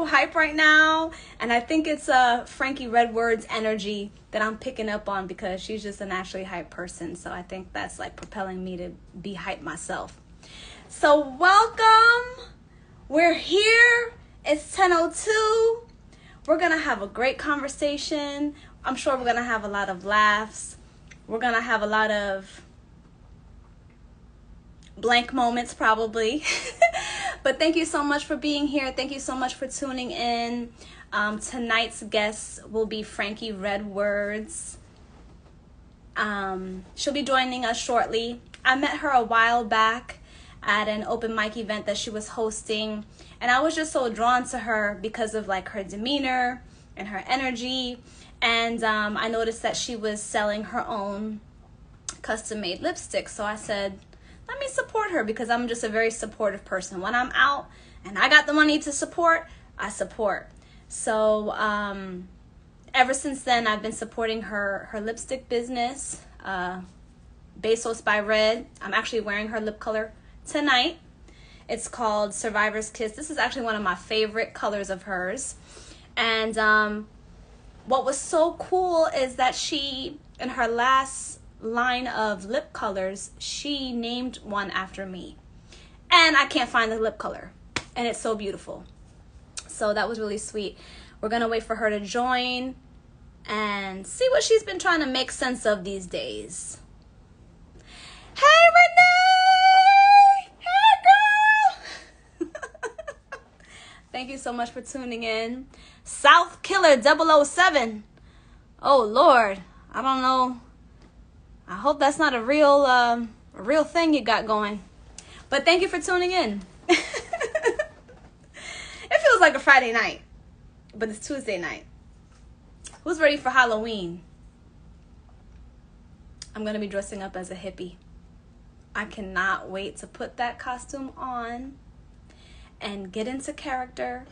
so hype right now, and I think it's Frankie Wordz energy that I'm picking up on because she's just a naturally hype person. So I think that's like propelling me to be hype myself. So welcome. We're here. It's 10:02. We're gonna have a great conversation. I'm sure we're gonna have a lot of laughs. We're gonna have a lot of blank moments probably. But thank you so much for being here. Thank you so much for tuning in. Tonight's guest will be Frankie Wordz. She'll be joining us shortly. I met her a while back at an open mic event that she was hosting, and I was just so drawn to her because of like her demeanor and her energy. And I noticed that she was selling her own custom-made lipstick, so I said, let me support her, because I'm just a very supportive person. When I'm out and I got the money to support, I support. So ever since then, I've been supporting her lipstick business, Bezos by Red. I'm actually wearing her lip color tonight. It's called Survivor's Kiss. This is actually one of my favorite colors of hers. And what was so cool is that she, in her last line of lip colors, she named one after me, and I can't find the lip color, and it's so beautiful. So that was really sweet. We're gonna wait for her to join and see what she's been trying to make sense of these days. Hey Renee! Hey girl! Thank you so much for tuning in. South Killer 007. Oh Lord, I don't know. I hope that's not a real thing you got going. But thank you for tuning in. It feels like a Friday night, but it's Tuesday night. Who's ready for Halloween? I'm going to be dressing up as a hippie. I cannot wait to put that costume on and get into character,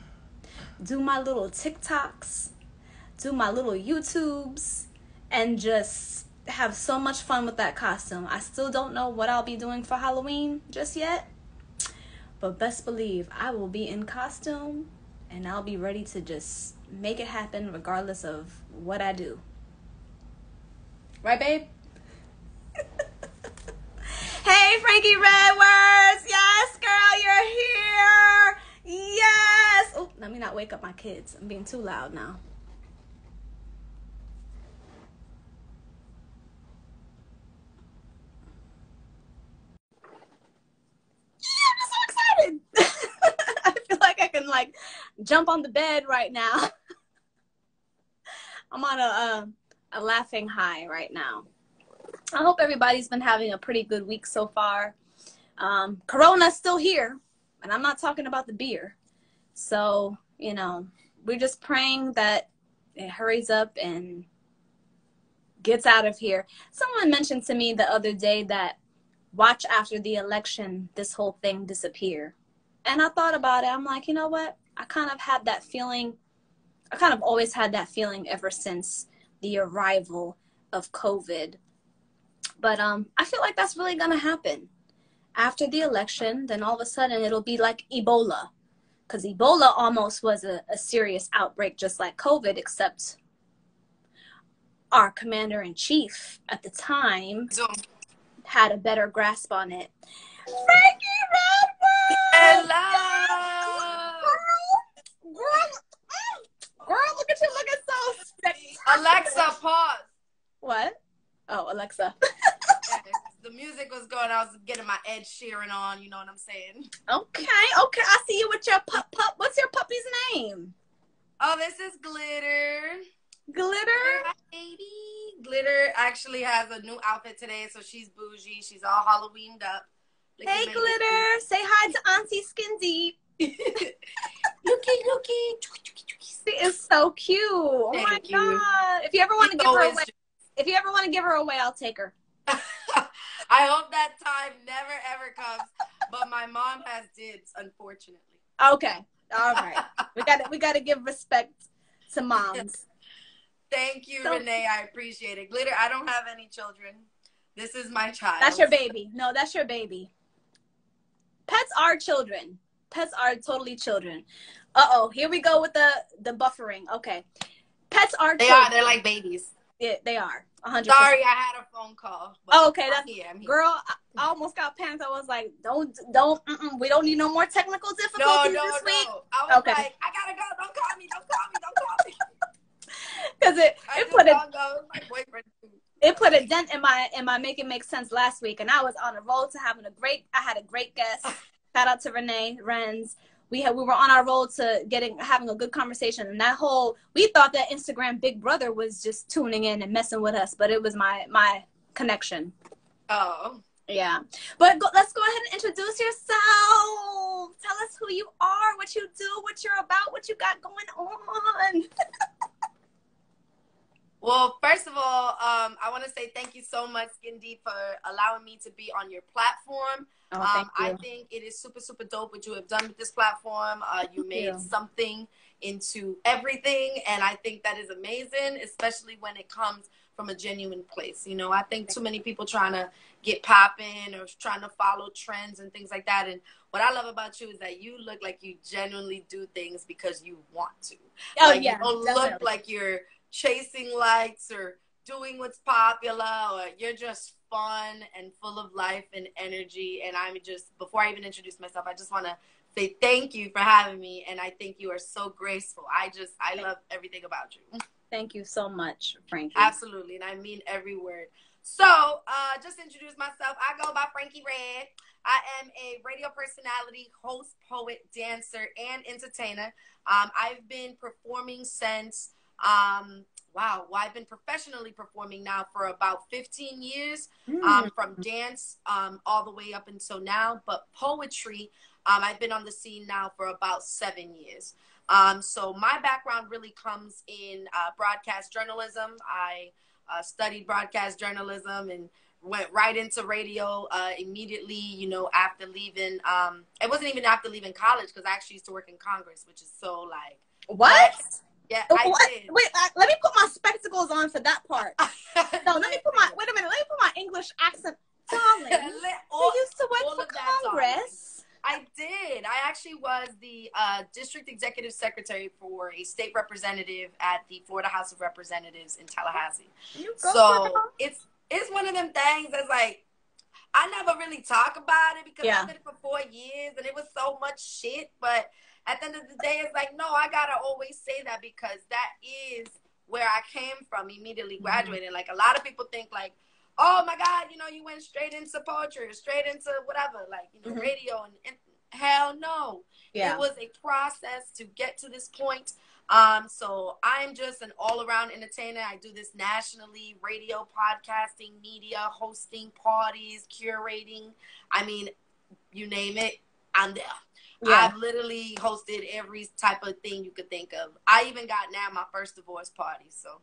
do my little TikToks, do my little YouTubes, and just have so much fun with that costume. I still don't know what I'll be doing for Halloween just yet, but best believe I will be in costume and I'll be ready to just make it happen regardless of what I do. Right, babe? Hey, Frankie Wordz. Yes, girl, you're here. Yes. Oh, let me not wake up my kids. I'm being too loud now. I feel like I can like jump on the bed right now. I'm on a laughing high right now. I hope everybody's been having a pretty good week so far. Corona's still here, and I'm not talking about the beer. So, you know, we're just praying that it hurries up and gets out of here. Someone mentioned to me the other day that watch after the election, this whole thing disappear. And I thought about it. I'm like, you know what? I kind of had that feeling. I kind of always had that feeling ever since the arrival of COVID. But I feel like that's really going to happen. After the election, then all of a sudden it'll be like Ebola. Because Ebola almost was a serious outbreak, just like COVID, except our commander-in-chief at the time had a better grasp on it. Frankie Wordz! Hello! Girl, look at you looking so spectacular. Alexa, pause. What? Oh, Alexa. The music was going. I was getting my Ed Sheeran on. You know what I'm saying? Okay. I see you with your pup. What's your puppy's name? Oh, this is Glitter. Glitter? Hi, baby. Glitter actually has a new outfit today, so she's bougie. She's all Halloweened up. Hey, Glitter. Say hi to Auntie Skin Deep. Looky. She is so cute. Oh my God. If you ever want to give her away, I'll take her. I hope that time never ever comes, but my mom has dibs, unfortunately. Okay. All right. We gotta give respect to moms. Thank you, Renee. I appreciate it. Glitter, I don't have any children. This is my child. That's your baby. No, that's your baby. Pets are children. Pets are totally children. Uh-oh, here we go with the buffering. Okay. Pets are They children. are. They're like babies. Yeah, they are. 100%. Sorry, I had a phone call. Oh, okay, that's I'm here. girl. I almost got panicked. I was like, don't. We don't need no more technical difficulties this week. I was like, I gotta go. Don't call me. Because it put a dent in my Make It Make Sense last week, and I was on a roll to having I had a great guest. Shout out to Renee Renz. We were on our roll to having a good conversation, and we thought that Instagram Big Brother was just tuning in and messing with us, but it was my connection. Oh. Yeah. But let's go ahead and introduce yourself. Tell us who you are, what you do, what you're about, what you got going on. Well, first of all, I want to say thank you so much, Skin Deep, for allowing me to be on your platform. Oh, thank you. I think it is super, super dope what you have done with this platform. You made something into everything, and I think that is amazing, especially when it comes from a genuine place. You know, I think too many people trying to get popping or trying to follow trends and things like that. And what I love about you is that you look like you genuinely do things because you want to. Oh, like, yeah. You don't look like you're chasing likes or doing what's popular, or you're just fun and full of life and energy. And I'm just, before I even introduce myself, I just want to say thank you for having me, and I think you are so graceful. I love everything about you. Thank you so much, Frankie. Absolutely, and I mean every word. So, just to introduce myself, I go by Frankie Red. I am a radio personality, host, poet, dancer, and entertainer. I've been performing since I've been professionally performing now for about 15 years, from dance all the way up until now. But poetry, I've been on the scene now for about 7 years. So my background really comes in broadcast journalism. I studied broadcast journalism and went right into radio immediately, you know, after leaving. It wasn't even after leaving college, because I actually used to work in Congress, which is so like... What? Yeah, I did. Wait, let me put my spectacles on for that part. No, let me put my English accent. Darling, you used to work for Congress. I did. I actually was the district executive secretary for a state representative at the Florida House of Representatives in Tallahassee. So it's one of them things that's like, I never really talk about it because I did it for 4 years and it was so much shit. But at the end of the day, it's like, no, I gotta always say that, because that is where I came from immediately graduating. Like, a lot of people think like, oh my God, you know, you went straight into poetry, straight into whatever, like, you know, radio, and hell no. It was a process to get to this point. So I'm just an all-around entertainer. I do this nationally: radio, podcasting, media, hosting parties, curating. I mean, you name it, I'm there. I've literally hosted every type of thing you could think of. I even got now my first divorce party. So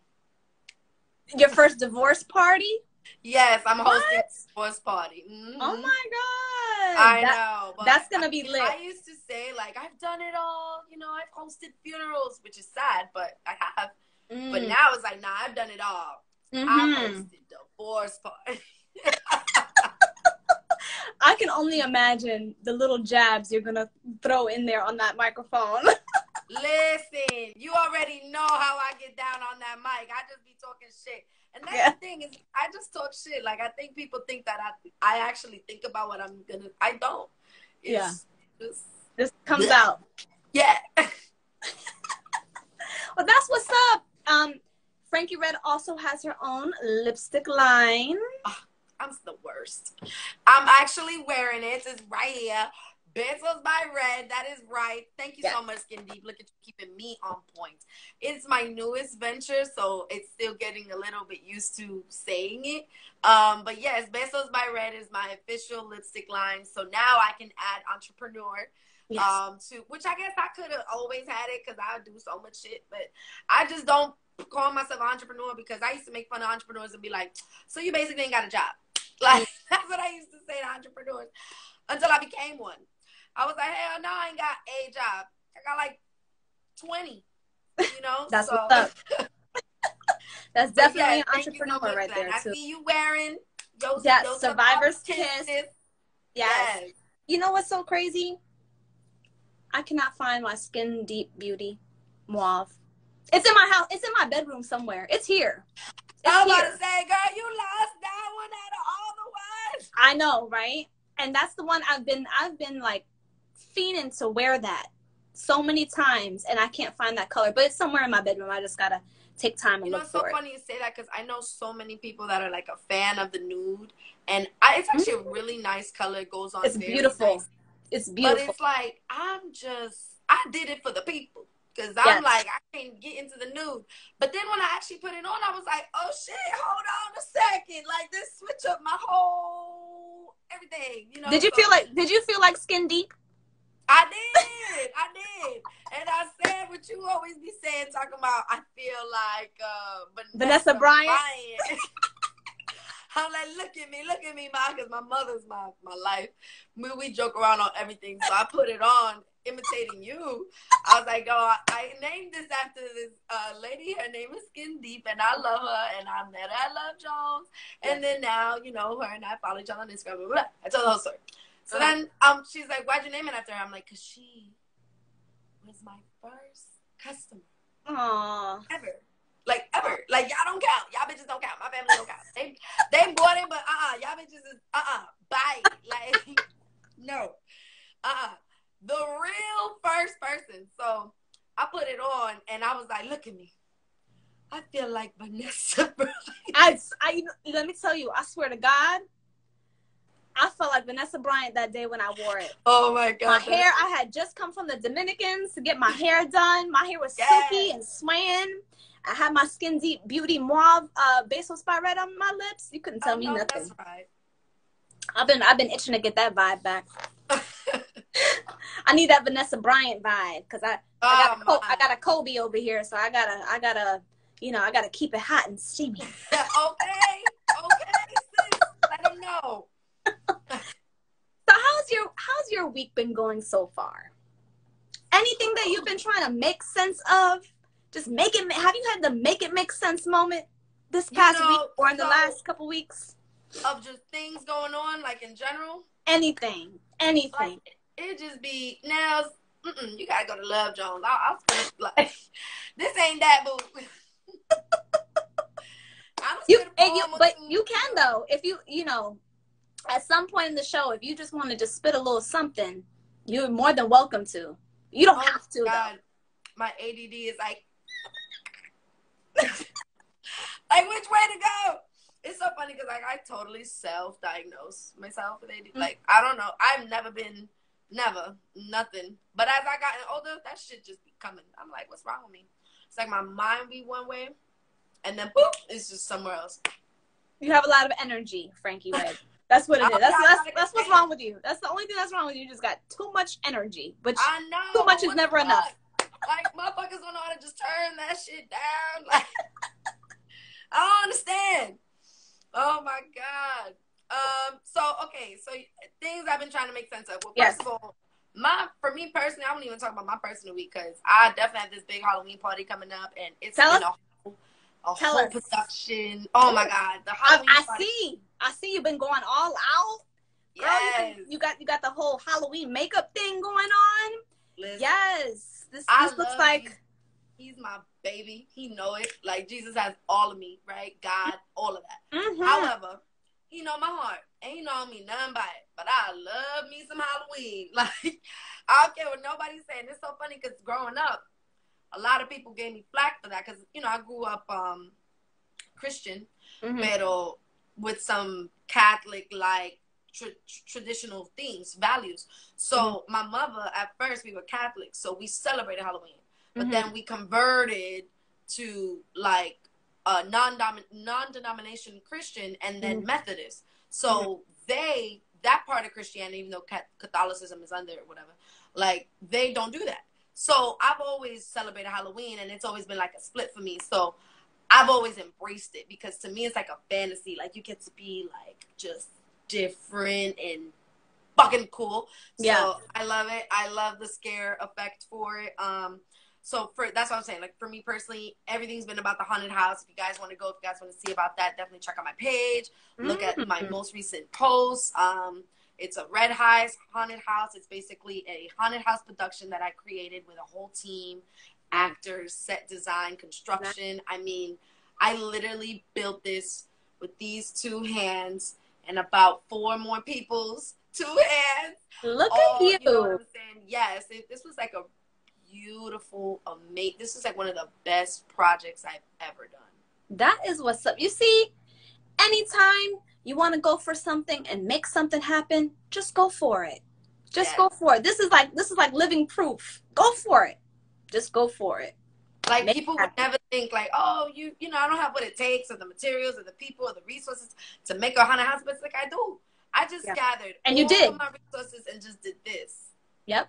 your first divorce party? Yes, I'm hosting a divorce party. Oh my God. I know. But that's going to be lit. I used to say, like, I've done it all. You know, I've hosted funerals, which is sad, but I have. But now it's like, nah, I've done it all. I've hosted divorce party. I can only imagine the little jabs you're going to throw in there on that microphone. Listen, you already know how I get down on that mic. I just be talking shit. And that's the thing, is I just talk shit. Like, I think people think that I actually think about what I'm going to. I don't. It's just comes out. Yeah. Well, that's what's up. Frankie Red also has her own lipstick line. I'm the worst. I'm actually wearing it. It's right here. Bezos by Red. That is right. Thank you so much, Skin Deep. Look at you keeping me on point. It's my newest venture, so it's still getting a little bit used to saying it. But yes, Bezos by Red is my official lipstick line. So now I can add entrepreneur. To which I guess I could have always had it, because I do so much shit, but I just don't call myself an entrepreneur, because I used to make fun of entrepreneurs and be like, so you basically ain't got a job. Like, that's what I used to say to entrepreneurs until I became one. I was like, hell no, I ain't got a job. I got like 20, you know? That's what's up. That's definitely an entrepreneur right there, I too. see you wearing those Survivor's Kiss. Yes. You know what's so crazy? I cannot find my Skin Deep Beauty Mauve. It's in my house. It's in my bedroom somewhere. It's here. I was about to say, girl, you lost that one out of all the ones. I know, right? And that's the one I've been like fiending to wear that so many times, and I can't find that color. But it's somewhere in my bedroom. I just gotta take time and look for it. You know, it's so funny you say that because I know so many people that are like a fan of the nude, and it's actually a really nice color. It goes on. It's beautiful. Nice. It's beautiful. But it's like I did it for the people. Because I'm like, I can't get into the nude. But then when I actually put it on, I was like, oh, shit, hold on a second. Like, this switch up my whole everything, you know? Did you feel like Skin Deep? I did. And I said what you always be saying, talking about, I feel like Vanessa Bryant. I'm like, look at me, Ma, because my mother's my life. We joke around on everything. So I put it on, imitating you. I was like, oh, I named this after this lady. Her name is Skin Deep, and I love her. And I met her at Love Jones. And then now, you know, her and I follow each other on Instagram. Blah, blah, blah. I told the whole story. So then she's like, why'd you name it after her? I'm like, because she was my first customer. Aww. Ever. Like, y'all don't count. Y'all bitches don't count. My family don't count. They bought it, but y'all bitches is, buy it. Like, no. The real first person. So, I put it on, and I was like, look at me. I feel like Vanessa Bryant. Let me tell you, I swear to God, I felt like Vanessa Bryant that day when I wore it. Oh, my God. My hair, I had just come from the Dominicans to get my hair done. My hair was silky and swaying. I had my Skin Deep Beauty Mauve Basil Spot red on my lips. You couldn't tell me nothing. That's right. I've been itching to get that vibe back. I need that Vanessa Bryant vibe because I got a Kobe over here, so I gotta keep it hot and steamy. okay, sis. Let them know. So how's your week been going so far? Anything that you've been trying to make sense of? Just have you had the make it make sense moment this past week or in the last couple weeks? Of just things going on, like in general? Anything. Like, it just be nails. You gotta go to Love Jones. I'll spend like this ain't that boo. But you can though if you know at some point in the show if you just want to just spit a little something, you're more than welcome to. You don't have to. God. Though. My ADD is like. Like which way to go? It's so funny because like I totally self-diagnose myself with ADD. Like I don't know. I've nothing. But as I gotten older, that shit just be coming. I'm like, what's wrong with me? It's like my mind be one way, and then boop, it's just somewhere else. You have a lot of energy, Frankie Red. That's what it is. That's what's wrong with you. That's the only thing that's wrong with you. You just got too much energy, which I know, too much is never enough. Like, motherfuckers don't know how to just turn that shit down. Like, I don't understand. Oh, my God. So things I've been trying to make sense of. Well, first of all, for me personally, I won't even talk about my personal week because I definitely have this big Halloween party coming up, and it's been a whole production. Oh, my God. The Halloween party. I see you've been going all out. Yes. Girl, you got the whole Halloween makeup thing going on. Listen, yes. This looks like he's my baby. He know it. Like Jesus has all of me, right? God, all of that. Mm-hmm. However, he know my heart. Ain't know me nothing by it. But I love me some Halloween. Like I don't care what nobody's saying. It's so funny because growing up, a lot of people gave me flack for that because I grew up Christian, but with some Catholic like. Traditional things, values. So my mother, at first we were Catholic, so we celebrated Halloween. But then we converted to like a non-denomination Christian and then Methodist. So that part of Christianity, even though Catholicism is under it, whatever, like they don't do that. So I've always celebrated Halloween and it's always been like a split for me. So I've always embraced it because to me it's like a fantasy. Like you get to be like just different and fucking cool. So I love it. I love the scare effect for it. So that's what I'm saying. Like for me personally, everything's been about the haunted house. If you guys want to go, if you guys want to see about that, definitely check out my page. Look at my most recent posts. It's a red house, haunted house. It's basically a haunted house production that I created with a whole team, actors, set design, construction. I mean, I literally built this with these 2 hands and about 4 more people's 2 hands. Look at you. You know what I'm saying? Yes, this was like a beautiful, amazing. This is like one of the best projects I've ever done. That is what's up. You see, anytime you want to go for something and make something happen, just go for it. Just go for it. This is like living proof. Go for it. Just go for it. Like, people would never think like, oh, you know, I don't have what it takes or the materials or the people or the resources to make a haunted house, but it's like, I do. I just gathered and you did all my resources and just did this. Yep.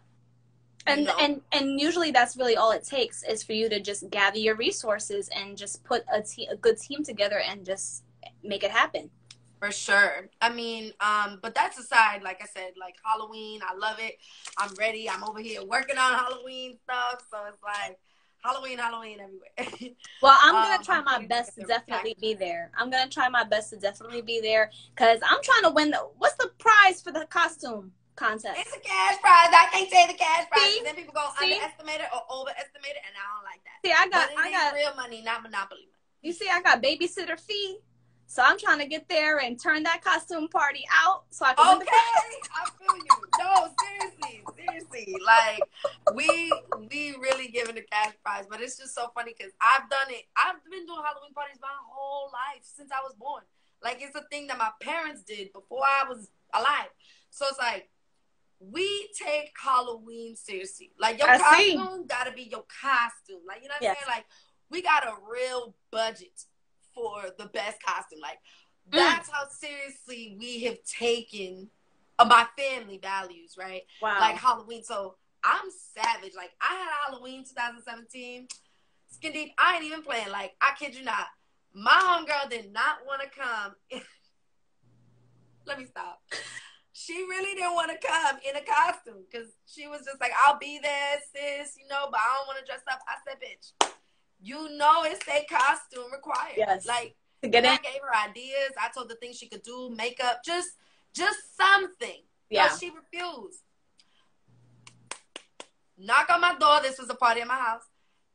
And and usually that's really all it takes is for you to just gather your resources and just put a good team together and just make it happen. For sure. I mean, but that's aside, like I said, like Halloween, I love it. I'm ready. I'm over here working on Halloween stuff. So it's like Halloween everywhere. Well, I'm going to try my best to definitely be there. I'm going to try my best to definitely be there because I'm trying to win what's the prize for the costume contest? It's a cash prize. I can't say the cash prize. Then people go underestimate it or overestimate it, and I don't like that. See, I got real money, not Monopoly money. You see, I got babysitter fee. So I'm trying to get there and turn that costume party out so I can Okay, I feel you. No, seriously. Like, we really giving a cash prize, but it's just so funny because I've done it. I've been doing Halloween parties my whole life since I was born. Like, it's a thing that my parents did before I was alive. So it's like, we take Halloween seriously. Like, your costume gotta be your costume. Like, you know what I'm saying? Like, we got a real budget for the best costume. Like, that's how seriously we have taken my family values, right? Wow. Like Halloween. So I'm savage. Like, I had Halloween 2017. Skin deep, I ain't even playing. Like, I kid you not. My homegirl did not want to come. Let me stop. She really didn't want to come in a costume because she was just like, I'll be there, sis, you know, but I don't want to dress up. I said, bitch, you know it's a costume required. Yes. Like, to get in. I gave her ideas. I told her things she could do, makeup, just something. Yeah. But she refused. Knock on my door. This was a party in my house.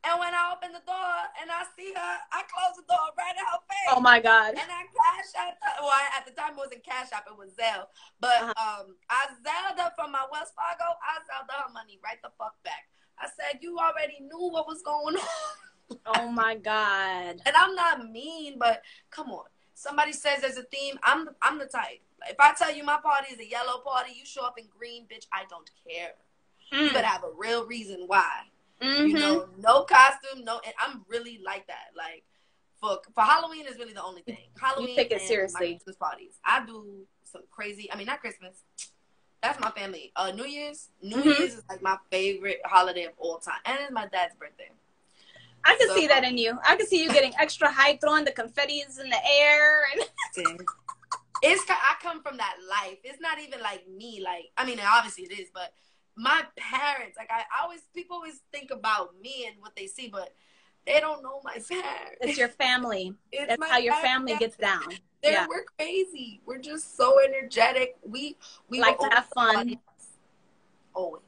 And when I open the door and I see her, I close the door right in her face. Oh, my God. And I cash out. Well, at the time, it wasn't Cash App. It was Zelle. But I Zelled her from my Wells Fargo. I Zelled her money right the fuck back. I said, you already knew what was going on. Oh, my God. And I'm not mean, but come on. Somebody says there's a theme. I'm the type. If I tell you my party is a yellow party, you show up in green, bitch, I don't care. You better have a real reason why. You know, no costume, no. And I'm really like that. Like, for Halloween is really the only thing. Halloween, you take it seriously. My Christmas parties. I do some crazy. I mean, not Christmas. That's my family. New Year's. New Year's is like my favorite holiday of all time, and it's my dad's birthday. I can see that in you. I can see you getting extra hype, throwing the confettis in the air. And I come from that life. It's not even like me. Like, I mean, obviously it is, but my parents, like, people always think about me and what they see, but they don't know my parents. It's your family. That's how your family gets down. We're crazy. We're just so energetic. We like to have fun. Always.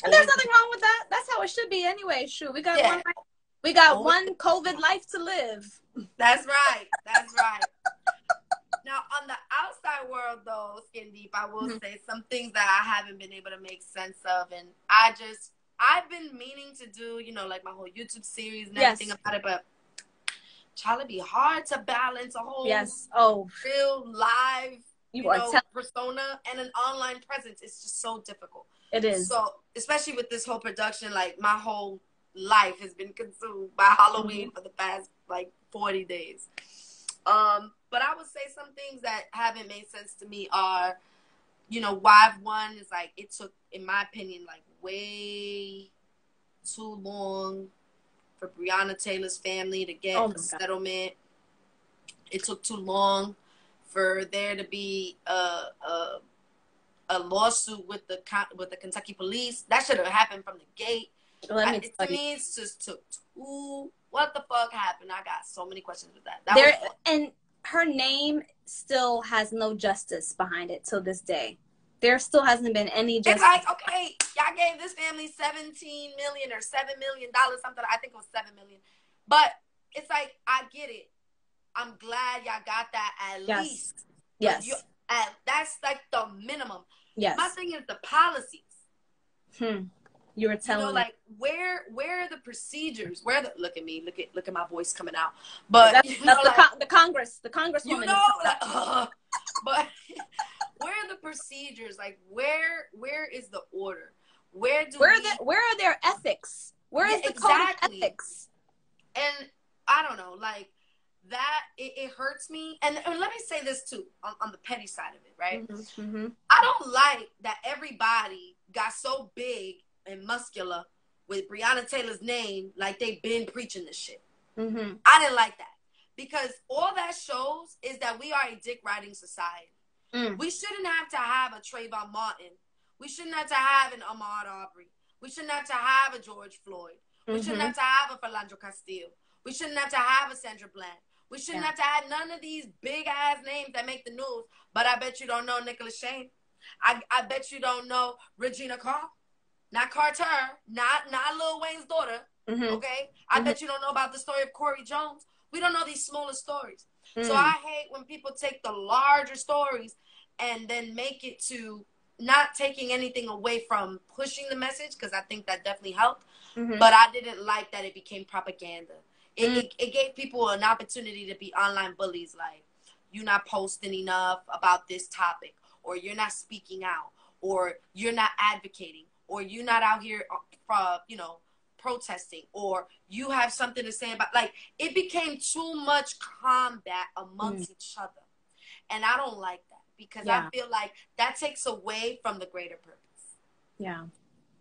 And there's nothing wrong with that. That's how it should be anyway. Shoot, we got one COVID life to live. That's right. That's right. Now, on the outside world, though, Skin Deep, I will say some things that I haven't been able to make sense of. And I've been meaning to do, you know, like my whole YouTube series and everything about it. But it'd be hard to balance a whole real live persona and an online presence. It's just so difficult. It is. So, especially with this whole production, like, my whole life has been consumed by Halloween for the past, like, 40 days. But I would say some things that haven't made sense to me are, you know, Wive 1 is like, it took, in my opinion, like, way too long for Breonna Taylor's family to get a settlement. It took too long for there to be a lawsuit with the Kentucky police. That should have happened from the gate. To me, it just took too. What the fuck happened? I got so many questions with that. her name still has no justice behind it till this day. There still hasn't been any justice. It's like, okay, y'all gave this family $17 million or $7 million, something. I think it was $7 million. But it's like, I get it. I'm glad y'all got that at least. Yes. That's like the minimum. Yes. My thing is the policies. You were telling me. Like where are the procedures? Look at me, look at my voice coming out. But that's the congresswoman. But where are the procedures? Like where is the order? Where are their ethics? Where is the code of ethics? And I don't know, like that it hurts me. And let me say this too, on the petty side of it, right? I don't like that everybody got so big and muscular with Breonna Taylor's name, like they've been preaching this shit. I didn't like that, because all that shows is that we are a dick riding society. We shouldn't have to have a Trayvon Martin. We shouldn't have to have an Ahmaud Arbery. We shouldn't have to have a George Floyd. We shouldn't have to have a Philando Castile. We shouldn't have to have a Sandra Bland. We shouldn't have to have none of these big ass names that make the news. But I bet you don't know Nicholas Shane. I bet you don't know Regina Carr. Not Carter, not Lil Wayne's daughter, okay? I bet you don't know about the story of Corey Jones. We don't know these smaller stories. So I hate when people take the larger stories and then make it to not taking anything away from pushing the message, because I think that definitely helped. But I didn't like that it became propaganda. It gave people an opportunity to be online bullies, like, you're not posting enough about this topic, or you're not speaking out, or you're not advocating, or you're not out here, protesting, or you have something to say about, like, it became too much combat amongst each other. And I don't like that, because I feel like that takes away from the greater purpose. Yeah.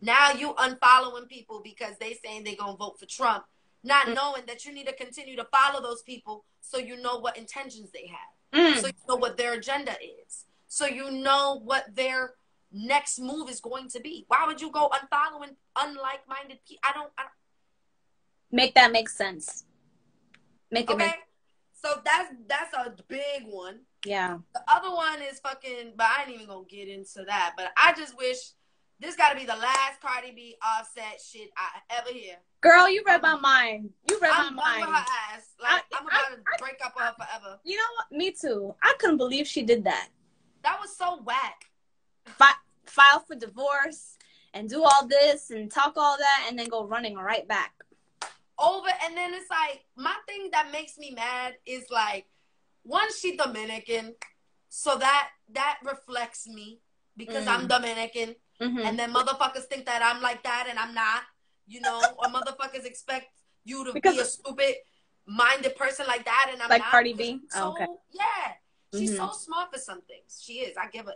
Now you unfollowing people because they saying they're going to vote for Trump, not knowing that you need to continue to follow those people so you know what intentions they have. So you know what their agenda is. So you know what their next move is going to be. Why would you go unfollowing unlike-minded people? I don't make that make sense. So that's a big one. Yeah. The other one is fucking, but I ain't even gonna get into that. But I just wish this got to be the last Cardi B Offset shit I ever hear. Girl, you read my mind. I'm done with her ass. Like, I'm about to break up with her forever. You know what? Me too. I couldn't believe she did that. That was so whack. File for divorce and do all this and talk all that and then go running right back. And then it's like, my thing that makes me mad is like, one, she Dominican, so that reflects me because I'm Dominican. And then motherfuckers think that I'm like that and I'm not, or motherfuckers expect you to be a stupid minded person like that and I'm like not. Like Cardi B? So, okay. Yeah. She's so smart for some things. She is. I give her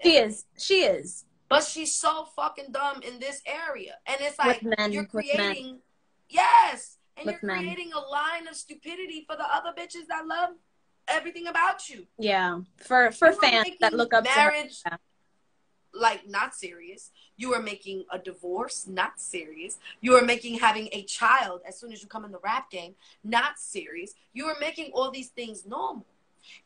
She is. But she's so fucking dumb in this area. And it's like, you're creating, and you're creating a line of stupidity for the other bitches that love everything about you. Yeah. For fans that look up marriage, to her. Like, not serious. You are making a divorce not serious. You are making having a child as soon as you come in the rap game not serious. You are making all these things normal.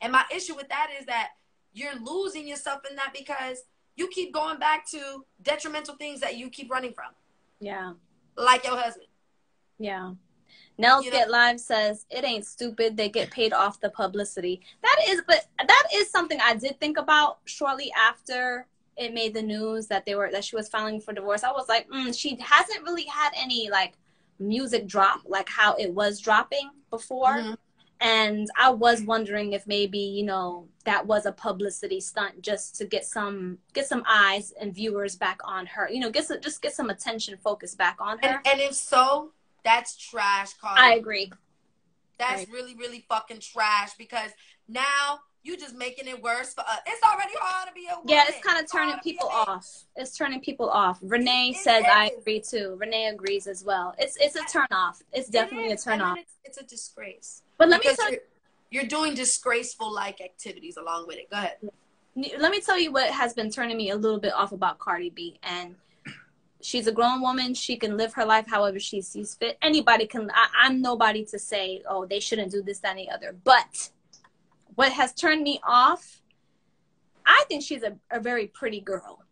And my issue with that is that you're losing yourself in that because you keep going back to detrimental things that you keep running from. Yeah. Like your husband. Yeah. Nels Get Live says, it ain't stupid. They get paid off the publicity. That is something I did think about shortly after it made the news that she was filing for divorce. I was like, she hasn't really had any like music drop like how it was dropping before. And I was wondering if maybe, that was a publicity stunt just to get some eyes and viewers back on her. Get some attention focused back on her. And if so, that's trash, Cardi. I agree. That's really, really fucking trash because now you just making it worse for us. It's already hard to be a woman. Yeah, it's kind of turning people off. It's turning people off. Renee says I agree too. Renee agrees as well. It's a turn off. It's definitely a turn off. It's a disgrace. But let me tell you, you're doing disgraceful like activities along with it. Go ahead. Let me tell you what has been turning me a little bit off about Cardi B. And she's a grown woman. She can live her life however she sees fit. Anybody can. I'm nobody to say, oh, they shouldn't do this, that, and the other. But what has turned me off, I think she's a very pretty girl.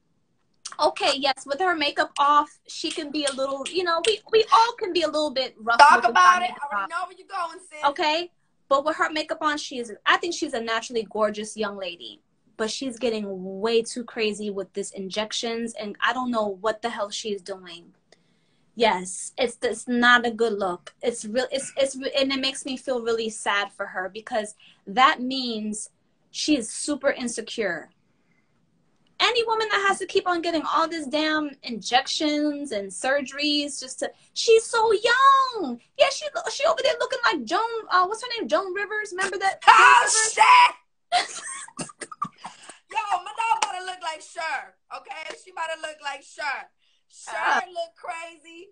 Okay, yes, with her makeup off, she can be a little, you know, we all can be a little bit rough. Talk about it. I already know where you're going, sis. Okay, but with her makeup on, I think she's a naturally gorgeous young lady. But she's getting way too crazy with this injections, and I don't know what the hell she's doing. Yes, it's not a good look. It's real. It's and it makes me feel really sad for her, because that means she is super insecure. Any woman that has to keep on getting all this damn injections and surgeries she's so young. Yeah, she over there looking like Joan, what's her name? Joan Rivers. Remember that? Oh, shit! Yo, Madonna better look like Cher, okay? She better look like Cher. Cher look crazy.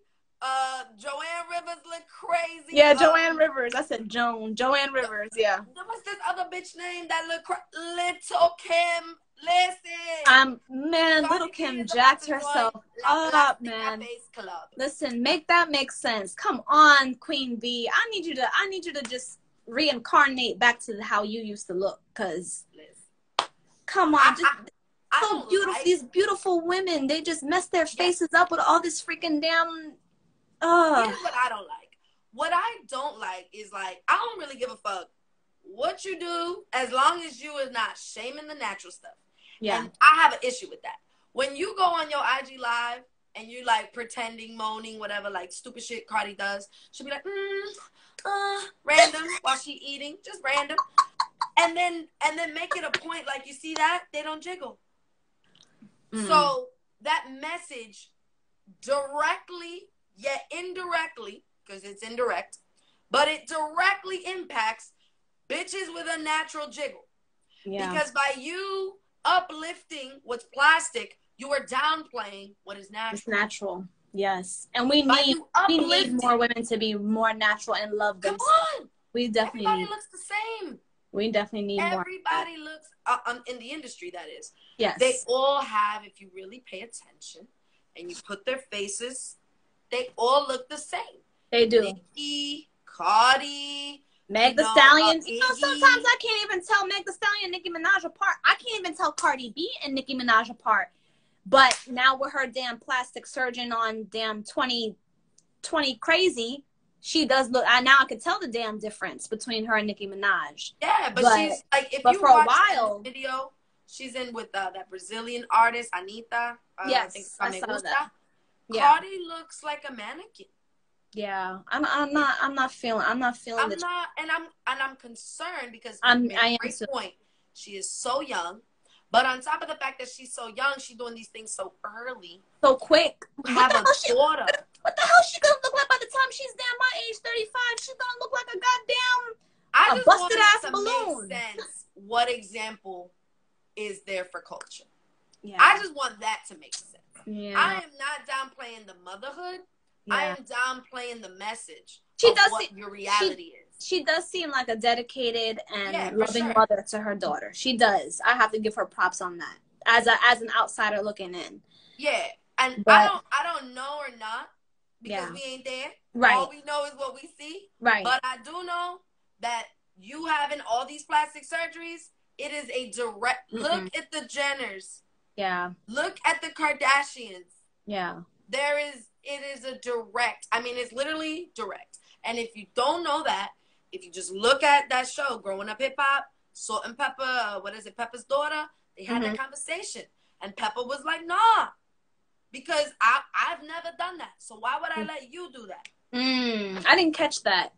Joanne Rivers look crazy. Yeah, Joanne Rivers. I said Joanne Rivers, yeah. What's this other bitch name that look Little Kim? Listen. Man, Little Kim jacked herself up, man. Listen, make that make sense. Come on, Queen B. I need you to reincarnate back to how you used to look, cause come on, so beautiful. These beautiful women, they just mess their faces up with all this freaking damn. Here's what I don't like. What I don't like is, like, I don't really give a fuck what you do as long as you is not shaming the natural stuff. Yeah. And I have an issue with that. When you go on your IG live and you like pretending, moaning, whatever, like stupid shit Cardi does, she'll be like, random while she eating, just random. And then make it a point, like, you see that? They don't jiggle. So that message directly, yet indirectly, because it's indirect, but it directly impacts bitches with a natural jiggle. Yeah. Because by you uplifting what's plastic, you are downplaying what is natural. It's natural. Yes. And we need more women to be more natural and love themselves. Come on. We definitely Everybody looks the same. We definitely need more. Everybody looks, in the industry, that is. Yes. They all have, if you really pay attention and you put their faces, they all look the same. They do. Nicki, Cardi, Meg the Stallion. Sometimes I can't even tell Meg the Stallion and Nicki Minaj apart. I can't even tell Cardi B and Nicki Minaj apart. But now with her damn plastic surgeon on damn 2020 crazy, she does look. Now I can tell the damn difference between her and Nicki Minaj. Yeah, but she's like, if you watch the video, she's in with that Brazilian artist Anitta. Yes, I saw that. Yeah. Cardi looks like a mannequin. Yeah, I'm not feeling it. I'm concerned because great point. She is so young, but on top of the fact that she's so young, she's doing these things so early, so quick. Have a daughter. What the hell she gonna look like by the time she's damn my age, 35? She's gonna look like a goddamn busted ass balloon. Make sense. What example is there for culture? Yeah, I just want that to make sense. Yeah, I am not downplaying the motherhood. Yeah. I am downplaying the message your reality is. She does seem like a dedicated and loving mother to her daughter. She does. I have to give her props on that. As an outsider looking in. Yeah. And I don't know or not because we ain't there. Right. All we know is what we see. Right. But I do know that you having all these plastic surgeries, it is a direct look at the Jenners. Yeah. Look at the Kardashians. Yeah. It is a direct. I mean, it's literally direct. And if you don't know that, if you just look at that show, Growing Up Hip Hop, Salt and Pepper, Pepper's daughter, they had that conversation. And Pepper was like, nah, because I've never done that. So why would I let you do that? I didn't catch that.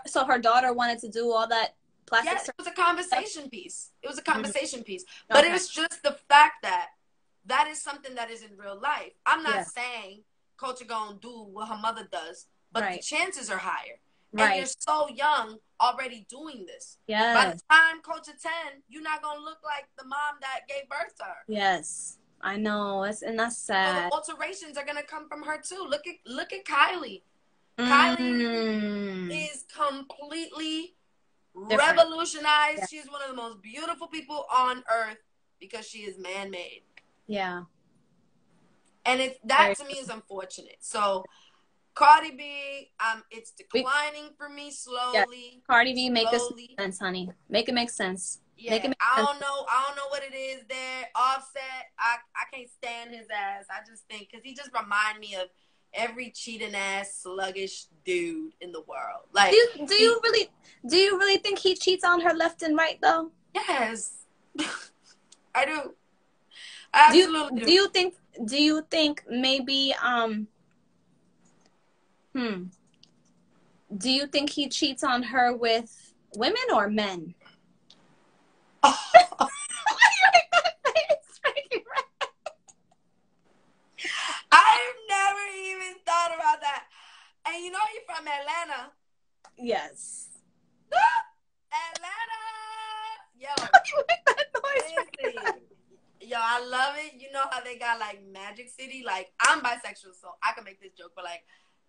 So her daughter wanted to do all that plastic surgery? Yes, it was a conversation piece. It was a conversation piece. But it's just the fact that is something that is in real life. I'm not saying Culture gonna do what her mother does, but the chances are higher. And you're so young already doing this. Yes. By the time Culture 10, you're not gonna look like the mom that gave birth to her. Yes. I know. And that's sad. So the alterations are gonna come from her too. Look at Kylie. Kylie is completely revolutionized. Yeah. She's one of the most beautiful people on earth because she is man-made. Yeah. And that to me is unfortunate. So Cardi B, it's declining for me slowly. Yeah. Cardi B, make this make sense, honey. Make it make sense. Yeah, make it make I sense. don't know what it is there. Offset, I can't stand his ass. I just think because he just remind me of every cheating ass sluggish dude in the world. Like, do you really think he cheats on her left and right though? Yes, I do. I absolutely do. Do you think maybe do you think he cheats on her with women or men? Oh. I've never even thought about that. And you know you're from Atlanta. Yes. Atlanta. Yo. You make that noise. Yo, I love it. You know how they got like Magic City? Like, I'm bisexual, so I can make this joke, but like,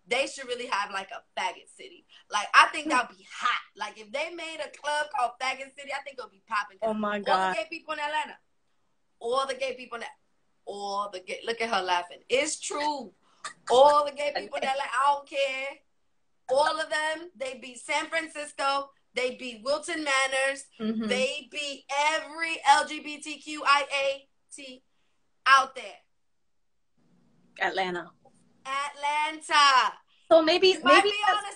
they should really have like a faggot city. Like, I think that would be hot. Like, if they made a club called Faggot City, I think it would be popping. Oh my God. All the gay people in Atlanta. All the gay people in look at her laughing. It's true. All the gay people in Atlanta, I don't care. All of them, they beat San Francisco. They beat Wilton Manors. Mm-hmm. They beat every LGBTQIA out there. Atlanta. So maybe be onto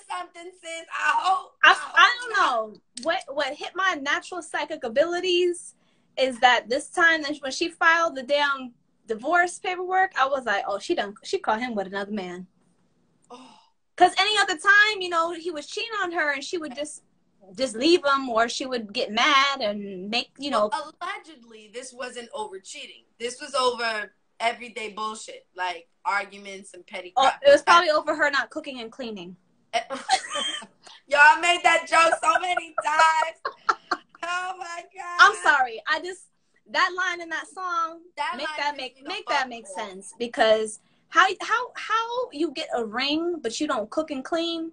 something, sis. I hope. I don't know. What hit my natural psychic abilities is that this time when she filed the damn divorce paperwork, I was like, oh, she caught him with another man. Because any other time, you know, he was cheating on her and she would just leave him, or she would get mad and make, you know. Well, allegedly, this wasn't over cheating. This was over everyday bullshit, like arguments and petty crap. It was probably over her not cooking and cleaning. Yo, I made that joke so many times. Oh my God. I'm sorry. That line in that song, make that make sense, because how you get a ring but you don't cook and clean,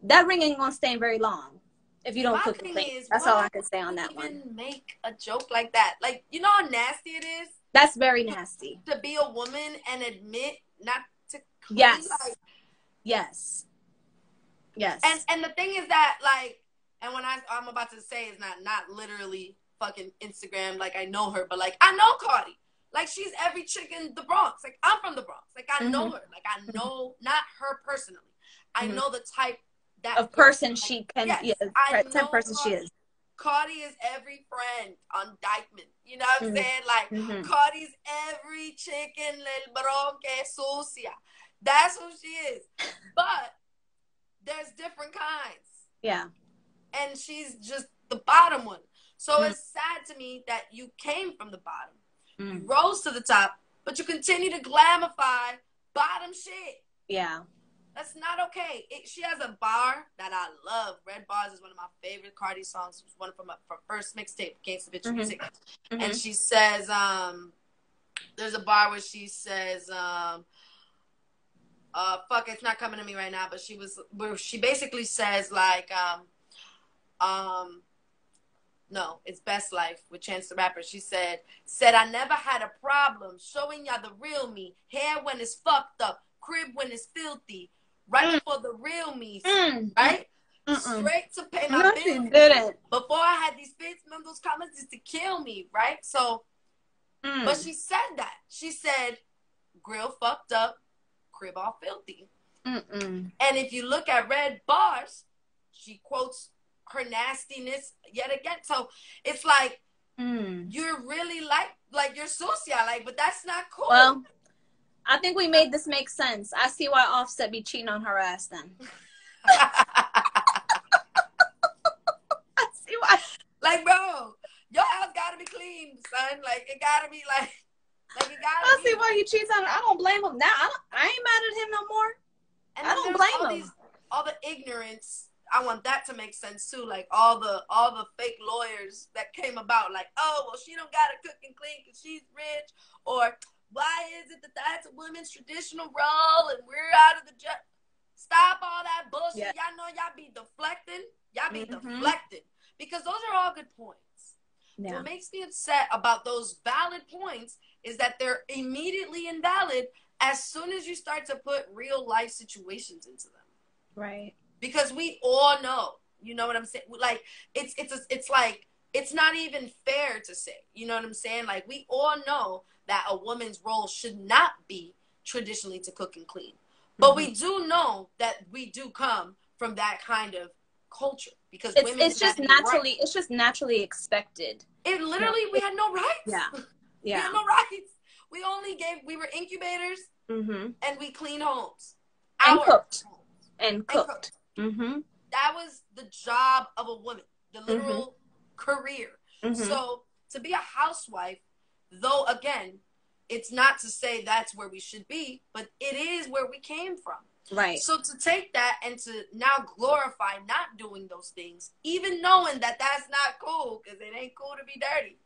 that ring ain't gonna stay very long if you don't cook and clean. That's all I can say on that one. Make a joke like that. Like, you know how nasty it is? That's very nasty. To be a woman and admit not to clean. Yes. Like, yes. And the thing is that, like, and when I'm about to say is not literally fucking Instagram, like I know her, but like I know Cardi. Like, she's every chick in the Bronx. Like, I'm from the Bronx. Like, I know her. Like, I know not her personally. I know the type of person she can. Yes, yeah, the type of person she is. Cardi is every friend on Dykeman. You know what I'm saying? Like, Cardi's every chick in El Bronx sucia. That's who she is. But there's different kinds. Yeah. And she's just the bottom one. So it's sad to me that you came from the bottom. You rose to the top, but you continue to glamify bottom shit. Yeah. That's not okay. She has a bar that I love. Red Bars is one of my favorite Cardi songs. It was one from her first mixtape, Gangsta Bitch Music. And she says, there's a bar where she says, fuck, it's not coming to me right now, but she basically says, like, no, it's Best Life with Chance the Rapper. She said, I never had a problem showing y'all the real me. Hair when it's fucked up, crib when it's filthy, right before the real me, right? Straight to pay my bills. Before I had these fits, remember those comments used to kill me, right? So, but she said that. She said, grill fucked up, crib all filthy. And if you look at Red Bars, she quotes her nastiness yet again. So it's like, you're really like you're sucia, like, but that's not cool. Well, I think we made this make sense. I see why Offset be cheating on her ass then. I see why. Like, bro, your house gotta be clean, son. Like, it gotta be like it gotta I see why he cheats on her. I don't blame him. Now I ain't mad at him no more. And I don't blame him. All the ignorance, I want that to make sense too. Like all the fake lawyers that came about, like, oh, well, she don't gotta cook and clean because she's rich, or why is it that that's a woman's traditional role and we're out of the job? Stop all that bullshit. Yeah. Y'all know y'all be deflecting. Y'all be deflecting, because those are all good points. Yeah. What makes me upset about those valid points is that they're immediately invalid as soon as you start to put real life situations into them. Right. Because we all know, you know what I'm saying? Like, it's like, it's not even fair to say, you know what I'm saying? Like, we all know that a woman's role should not be traditionally to cook and clean. But we do know that we do come from that kind of culture, because women, it's just naturally, it's just naturally expected. It literally, we had no rights. Yeah. We had no rights. We were incubators, and we cleaned homes. And cooked. And cooked. That was the job of a woman, the literal career. So to be a housewife, though, again, it's not to say that's where we should be, but it is where we came from. Right. So to take that and to now glorify not doing those things, even knowing that that's not cool, because it ain't cool to be dirty,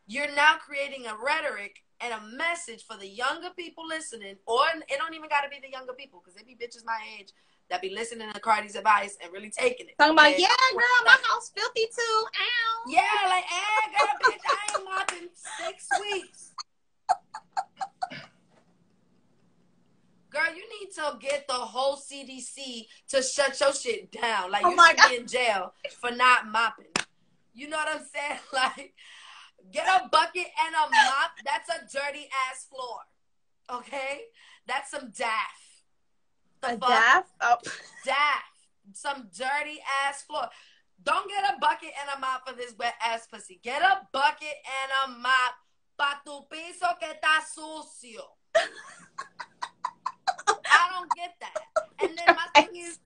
you're now creating a rhetoric and a message for the younger people listening, or it don't even got to be the younger people, because they be bitches my age that be listening to Cardi's advice and really taking it. Talking about, yeah, girl, my house filthy too. Ow. Yeah, like, girl, bitch, I ain't mopping 6 weeks. Girl, you need to get the whole CDC to shut your shit down. Like, you should be in jail for not mopping. You know what I'm saying? Like, get a bucket and a mop. That's a dirty ass floor. Okay? That's some daff. Daff? Oh. Daff. Some dirty ass floor. Don't get a bucket and a mop for this wet ass pussy. Get a bucket and a mop pa tu piso que está sucio. I don't get that. And then my thing is,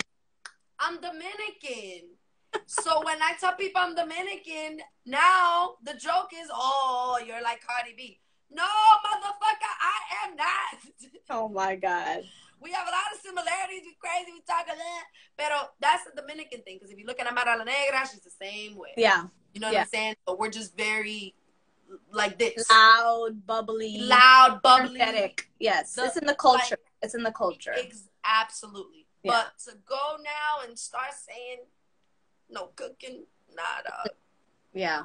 I'm Dominican. So when I tell people I'm Dominican, now the joke is, oh, you're like Cardi B. No, motherfucker, I am not. Oh my God. We have a lot of similarities. We crazy. We talk a lot. Pero that's the Dominican thing. Because if you look at Amara La Negra, she's the same way. Yeah. You know what I'm saying? But we're just very like this. Loud, bubbly. Energetic. Yes. It's in the culture. Like, it's in the culture. Absolutely. Yeah. But to go now and start saying, no cooking, nah, dog. Yeah.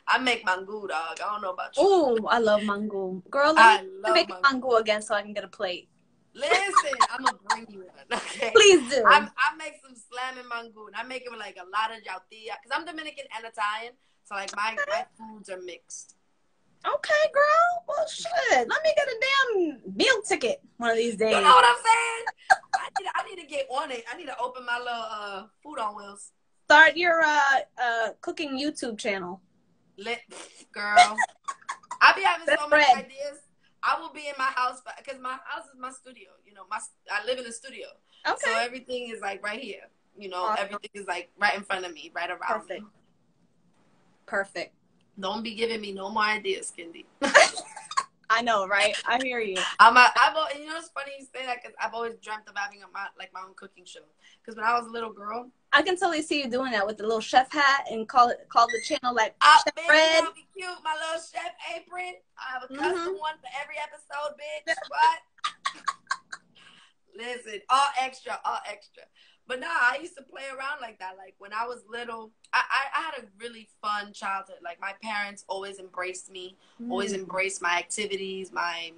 I make mango, dog. I don't know about you. Ooh, I love mango. Girl, let me make mango again so I can get a plate. Listen, I'm going to bring you one, okay? Please do. I make some slamming mango, and I make it with, like, a lot of yautilla. Because I'm Dominican and Italian, so, like, my foods are mixed. Okay, girl. Well, shit. Let me get a damn meal ticket one of these days. You know what I'm saying? I need to get on it. I need to open my little food on wheels. Start your cooking YouTube channel. Girl. I be having so many ideas. I will be in my house because my house is my studio. You know, I live in a studio. Okay. So everything is like right here. You know, everything is like right in front of me, right around me. Perfect. Don't be giving me no more ideas, Kendi. I know, right? I hear you. You know, it's funny you say that because I've always dreamt of having my own cooking show. Because when I was a little girl, I can totally see you doing that with the little chef hat and call the channel like Chef Red. That'd be cute. My little chef apron. I have a custom one for every episode, bitch. What? Listen, all extra. But nah, I used to play around like that. Like when I was little, I had a really fun childhood. Like my parents always embraced me, always embraced my activities, my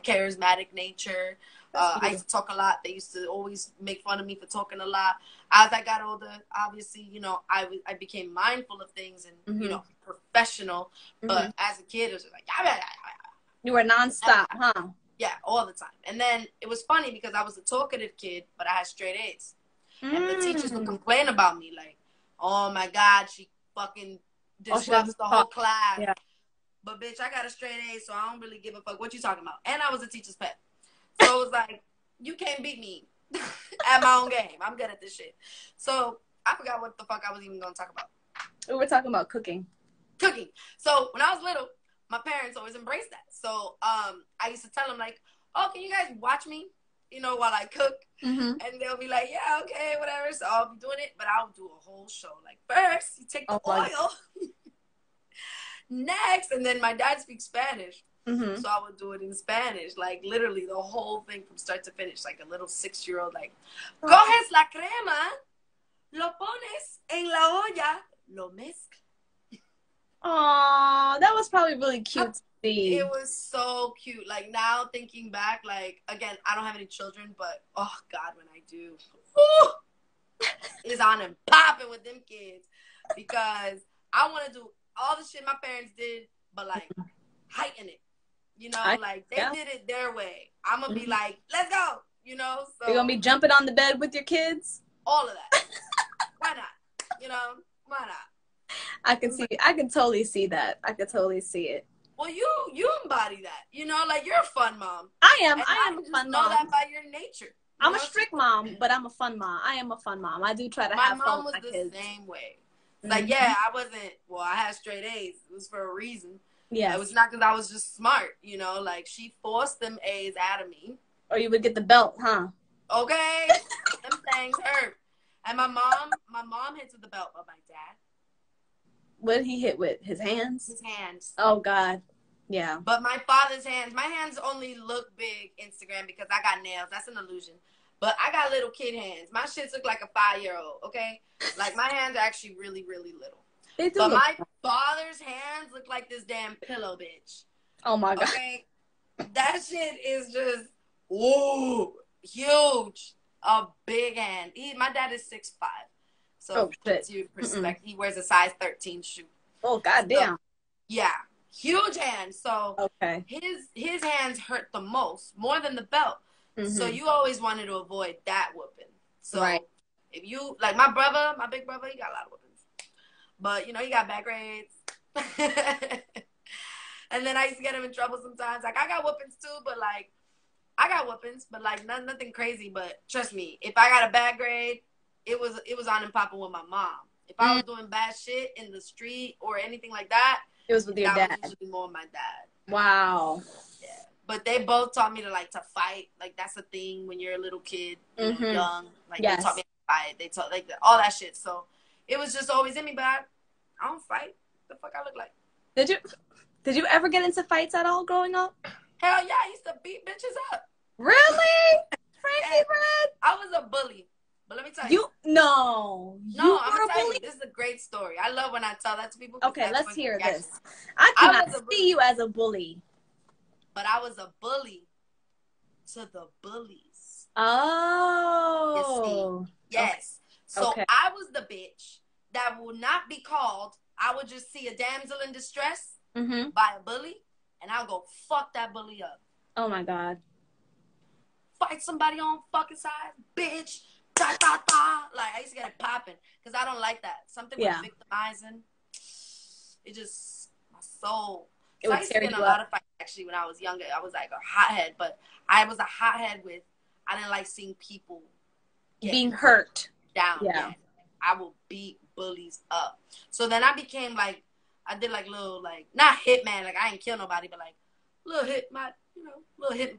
charismatic nature. I used to talk a lot. They used to always make fun of me for talking a lot. As I got older, obviously, you know, I became mindful of things and, you know, professional. But as a kid, it was like, you were nonstop, huh? Yeah, all the time. And then it was funny because I was a talkative kid, but I had straight A's. And the teachers would complain about me like, oh my God, she fucking disrupts the whole class. Yeah. But bitch, I got a straight A, so I don't really give a fuck what you talking about. And I was a teacher's pet. So it was like, you can't beat me at my own game. I'm good at this shit. So I forgot what the fuck I was even going to talk about. We were talking about cooking. So when I was little, my parents always embraced that. So I used to tell them like, oh, can you guys watch me, you know, while I cook? And they'll be like, yeah, okay, whatever. So I'll be doing it, but I'll do a whole show. Like first, you take the oil. Next, and then my dad speaks Spanish. So I would do it in Spanish, like literally the whole thing from start to finish, like a little 6-year-old, like, coges la crema, lo pones en la olla, lo mezclas. Aww, that was probably really cute. see. It was so cute. Like, now thinking back, like, again, I don't have any children, but oh God, when I do, it's on and popping with them kids, because I want to do all the shit my parents did, but like heighten it. You know, like they did it their way. I'm gonna be like, let's go. You know, so you're gonna be jumping on the bed with your kids. All of that. Why not? You know, why not? I can totally see that. I could totally see it. Well, you embody that. You know, like, you're a fun mom. I am a fun mom. Know that by your nature. I'm a strict mom, but I'm a fun mom. I am a fun mom. I do try to have fun with my kids. My mom was the same way. Like, yeah, I wasn't, well, I had straight A's. It was for a reason. Yeah. It was not because I was just smart, you know? Like, she forced them A's out of me. Or you would get the belt, huh? Okay. Them things hurt. And my mom hits with the belt, but my dad. What did he hit with? His hands? His hands. Oh, God. Yeah. But my father's hands, my hands only look big Instagram because I got nails. That's an illusion. But I got little kid hands. My shits look like a 5-year-old, okay? Like, my hands are actually really, really little. They do. But my father's hands look like this damn pillow, bitch. Oh, my God. Okay? That shit is just, whoa, huge. A big hand. My dad is 6'5". So, to perspective, he wears a size 13 shoe. Oh, goddamn. So, yeah. Huge hands. So, okay. His hands hurt the most, more than the belt. So you always wanted to avoid that whooping. So if you, like, my big brother, he got a lot of whoopings. But, you know, he got bad grades. And then I used to get him in trouble sometimes. Like, I got whoopings too, but, like, nothing crazy. But trust me, if I got a bad grade, it was on and popping with my mom. If I was doing bad shit in the street or anything like that, it was with your dad. Was usually more with my dad. Wow. Yeah. But they both taught me to fight. Like, that's a thing when you're a little kid, you know, young. Like, they taught me to fight. They taught, like, all that shit. So it was just always in me, but I don't fight. What the fuck I look like? Did you ever get into fights at all growing up? Hell yeah, I used to beat bitches up. Really? Frankie, Red? I was a bully. But let me tell you. No, I'm going to tell you. This is a great story. I love when I tell that to people. Okay, let's hear this. I cannot see you as a bully. But I was a bully to the bullies. Oh. Yes. Okay. So I was the bitch that will not be called. I would just see a damsel in distress by a bully, and I'll go fuck that bully up. Oh, my God. Fight somebody on fucking side, bitch. Da, da, da. Like, I used to get it popping because I don't like that. Something with victimizing. It just, my soul. So I used to get in a lot of fights, actually, when I was younger. I was like a hothead, but I was a hothead with, I didn't like seeing people being hurt down. Yeah. I will beat bullies up. So then I became like, I did like little, like, not hitman, like I ain't kill nobody, but like little hit